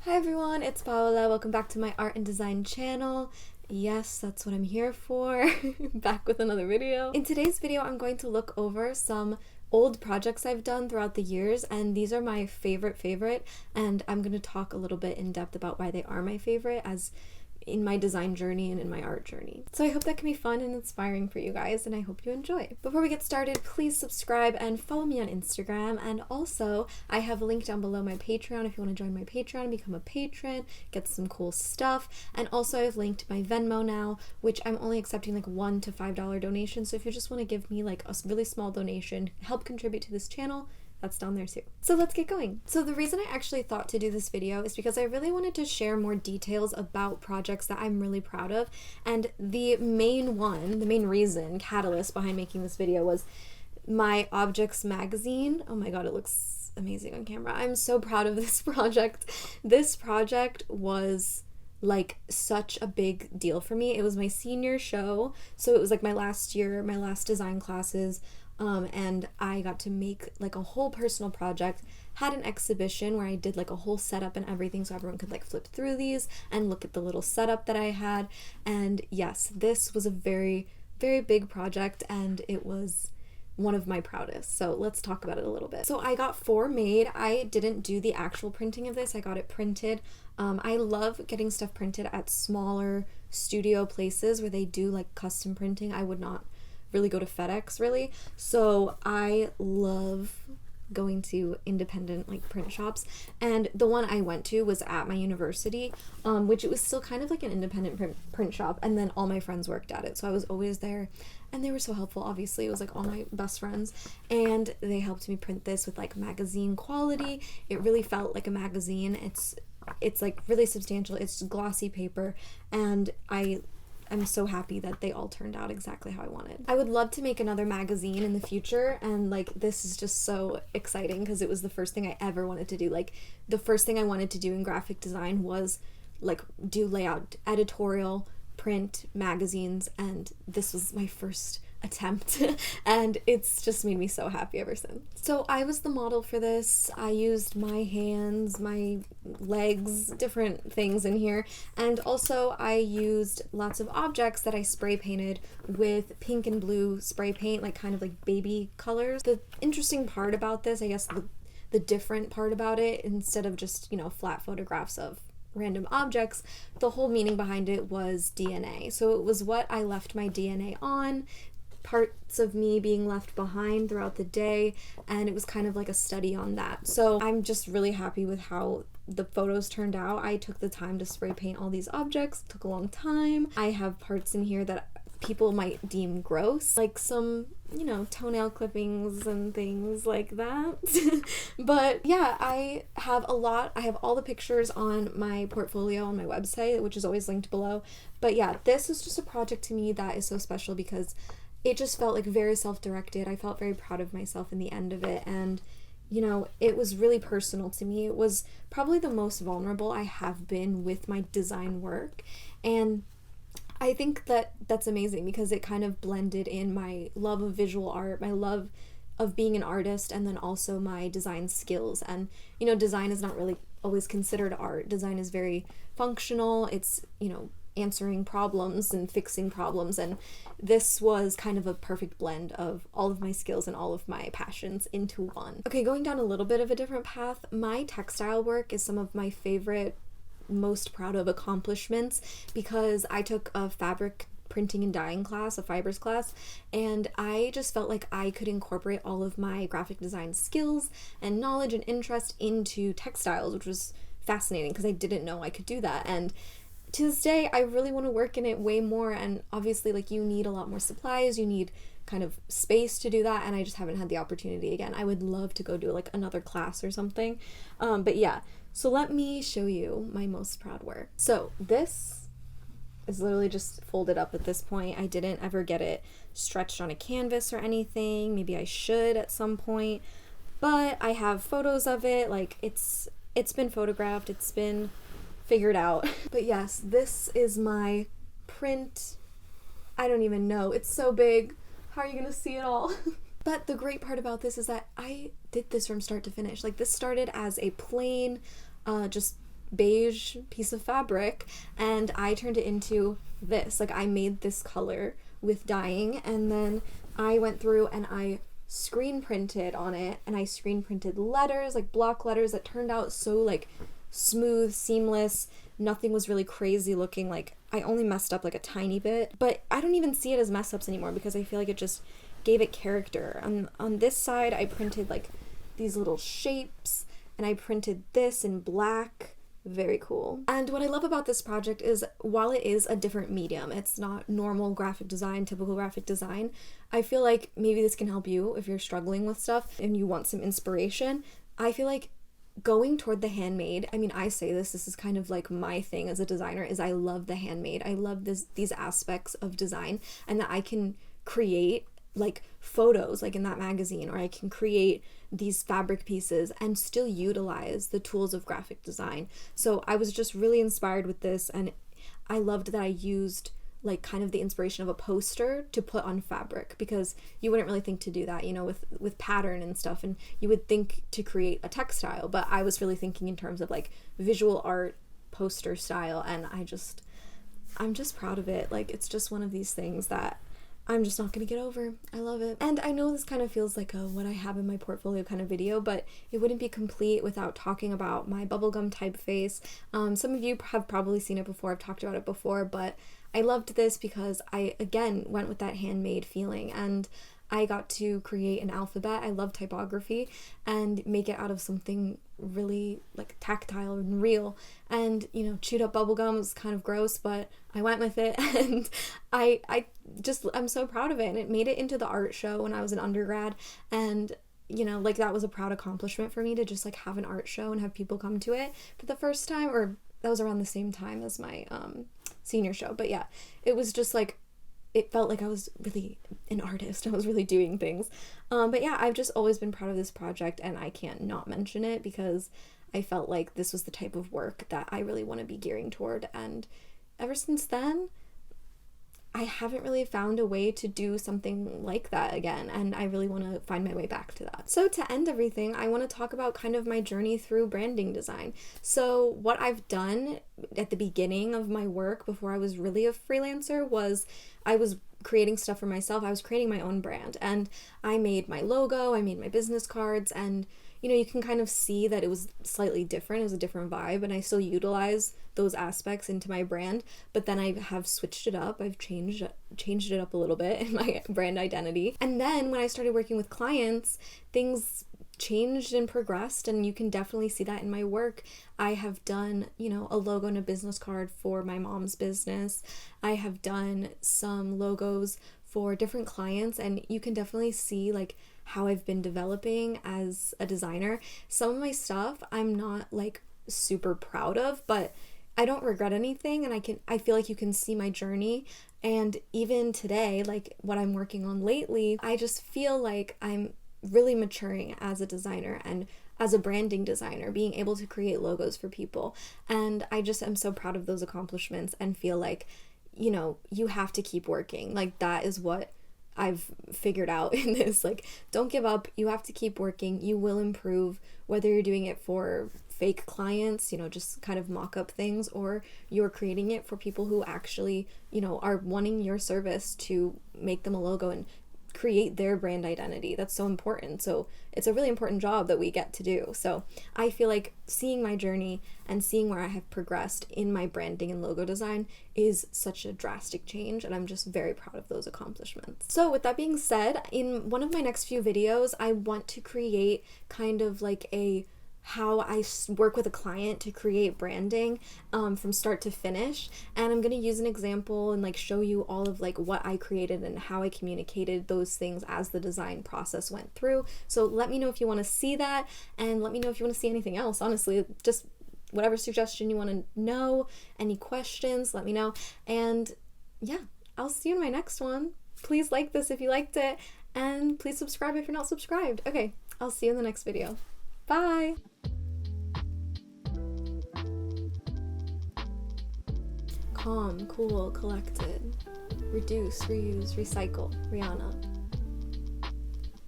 Hi everyone, it's Paola. Welcome back to my art and design channel. Yes, that's what I'm here for. Back with another video. In today's video, I'm going to look over some old projects I've done throughout the years, and these are my favorite, and I'm going to talk a little bit in depth about why they are my favorite as in my design journey and in my art journey. So I hope that can be fun and inspiring for you guys, and I hope you enjoy. Before we get started, please subscribe and follow me on Instagram, and also I have a link down below my Patreon if you want to join my Patreon, become a patron, get some cool stuff, and also I've linked my Venmo now, which I'm only accepting like $1 to $5 donations, so if you just want to give me like a really small donation, help contribute to this channel, that's down there too. So let's get going. So the reason I actually thought to do this video is because I really wanted to share more details about projects that I'm really proud of. And the main reason, catalyst behind making this video was my Objects magazine. Oh my god, it looks amazing on camera. I'm so proud of this project. This project was like such a big deal for me. It was my senior show, so it was like my last year, my last design classes. And I got to make like a whole personal project, had an exhibition where I did like a whole setup and everything so everyone could like flip through these and look at the little setup that I had. And yes, this was a very big project and it was one of my proudest. So let's talk about it a little bit. So I got 4 made. I didn't do the actual printing of this. I got it printed. I love getting stuff printed at smaller studio places where they do like custom printing. I would not really go to FedEx really, so I love going to independent like print shops, and the one I went to was at my university, which it was still kind of like an independent print shop, and then all my friends worked at it, so I was always there, and they were so helpful. Obviously it was like all my best friends, and they helped me print this with like magazine quality. It really felt like a magazine. It's like really substantial. It's glossy paper, and I'm so happy that they all turned out exactly how I wanted. I would love to make another magazine in the future, and like this is just so exciting because it was the first thing I ever wanted to do. Like the first thing I wanted to do in graphic design was like do layout, editorial, print magazines, and this was my first attempt and it's just made me so happy ever since. So I was the model for this. I used my hands, my legs, different things in here, and also I used lots of objects that I spray painted with pink and blue spray paint, like kind of like baby colors. The interesting part about this, I guess the different part about it, instead of just, you know, flat photographs of random objects, the whole meaning behind it was DNA. So it was what I left my DNA on, parts of me being left behind throughout the day, and it was kind of like a study on that. So I'm just really happy with how the photos turned out. I took the time to spray paint all these objects. It took a long time. I have parts in here that people might deem gross, like some, you know, toenail clippings and things like that. But yeah, I have all the pictures on my portfolio on my website, which is always linked below. But yeah, this is just a project to me that is so special because it just felt like very self-directed. I felt very proud of myself in the end of it, and you know, it was really personal to me. It was probably the most vulnerable I have been with my design work, and I think that that's amazing because it kind of blended in my love of visual art, my love of being an artist, and then also my design skills. And you know, design is not really always considered art. Design is very functional. It's, you know, answering problems and fixing problems, and this was kind of a perfect blend of all of my skills and all of my passions into one. Okay, going down a little bit of a different path, my textile work is some of my favorite, most proud of accomplishments because I took a fabric printing and dyeing class, a fibers class, and I just felt like I could incorporate all of my graphic design skills and knowledge and interest into textiles, which was fascinating because I didn't know I could do that. And to this day, I really want to work in it way more, and obviously like you need a lot more supplies, you need kind of space to do that, and I just haven't had the opportunity again. I would love to go do like another class or something, but yeah, so let me show you my most proud work. So this is literally just folded up at this point. I didn't ever get it stretched on a canvas or anything. Maybe I should at some point, but I have photos of it. Like it's been photographed, it's been figured out. But yes, this is my print. I don't even know, it's so big. How are you gonna see it all? But the great part about this is that I did this from start to finish. Like this started as a plain just beige piece of fabric, and I turned it into this. Like, I made this color with dyeing, and then I went through and I screen printed on it, and I screen printed letters, like block letters, that turned out so like smooth, seamless. Nothing was really crazy looking. Like, I only messed up like a tiny bit, but I don't even see it as mess ups anymore because I feel like it just gave it character. On this side, I printed like these little shapes, and I printed this in black. Very cool. And what I love about this project is, while it is a different medium, it's not normal graphic design, typical graphic design, I feel like maybe this can help you if you're struggling with stuff and you want some inspiration. I feel like going toward the handmade, I mean, I say this is kind of like my thing as a designer, is I love the handmade. I love these aspects of design, and that I can create like photos like in that magazine, or I can create these fabric pieces and still utilize the tools of graphic design. So I was just really inspired with this, and I loved that I used like kind of the inspiration of a poster to put on fabric, because you wouldn't really think to do that, you know, with pattern and stuff, and you would think to create a textile, but I was really thinking in terms of like visual art poster style, and I'm just proud of it. Like, it's just one of these things that I'm just not gonna get over. I love it. And I know this kind of feels like a what I have in my portfolio kind of video, but it wouldn't be complete without talking about my bubblegum typeface. Some of you have probably seen it before, I've talked about it before, but I loved this because I, again, went with that handmade feeling, and I got to create an alphabet. I love typography, and make it out of something really like tactile and real. And, you know, chewed up bubblegum was kind of gross, but I went with it, and I'm so proud of it. And it made it into the art show when I was an undergrad, and you know, like, that was a proud accomplishment for me to just like have an art show and have people come to it for the first time, or that was around the same time as my senior show. But yeah, it was just like, it felt like I was really an artist. I was really doing things. But yeah, I've just always been proud of this project, and I can't not mention it because I felt like this was the type of work that I really want to be gearing toward. And ever since then, I haven't really found a way to do something like that again, and I really want to find my way back to that. So to end everything, I want to talk about kind of my journey through branding design. So what I've done at the beginning of my work before I was really a freelancer was I was creating stuff for myself. I was creating my own brand, and I made my logo, I made my business cards, and you know, you can kind of see that it was slightly different. It was a different vibe, and I still utilize those aspects into my brand, but then I have switched it up. I've changed it up a little bit in my brand identity. And then when I started working with clients, things changed and progressed, and you can definitely see that in my work. I have done, you know, a logo and a business card for my mom's business. I have done some logos for different clients, and you can definitely see like how I've been developing as a designer. Some of my stuff I'm not like super proud of, but I don't regret anything, and I feel like you can see my journey. And even today, like what I'm working on lately, I just feel like I'm really maturing as a designer and as a branding designer, being able to create logos for people. And I just am so proud of those accomplishments, and feel like, you know, you have to keep working. Like, that is what I've figured out in this. Like, don't give up. You have to keep working. You will improve, whether you're doing it for fake clients, you know, just kind of mock up things, or you're creating it for people who actually, you know, are wanting your service to make them a logo and create their brand identity. That's so important. So it's a really important job that we get to do. So I feel like seeing my journey and seeing where I have progressed in my branding and logo design is such a drastic change, and I'm just very proud of those accomplishments. So with that being said, in one of my next few videos, I want to create kind of like how I work with a client to create branding from start to finish, and I'm gonna use an example and like show you all of like what I created and how I communicated those things as the design process went through. So let me know if you want to see that, and let me know if you want to see anything else. Honestly, just whatever suggestion you want to know, any questions, let me know. And yeah, I'll see you in my next one. Please like this if you liked it, and please subscribe if you're not subscribed. Okay, I'll see you in the next video. Bye! Calm, cool, collected. Reduce, reuse, recycle. Rihanna.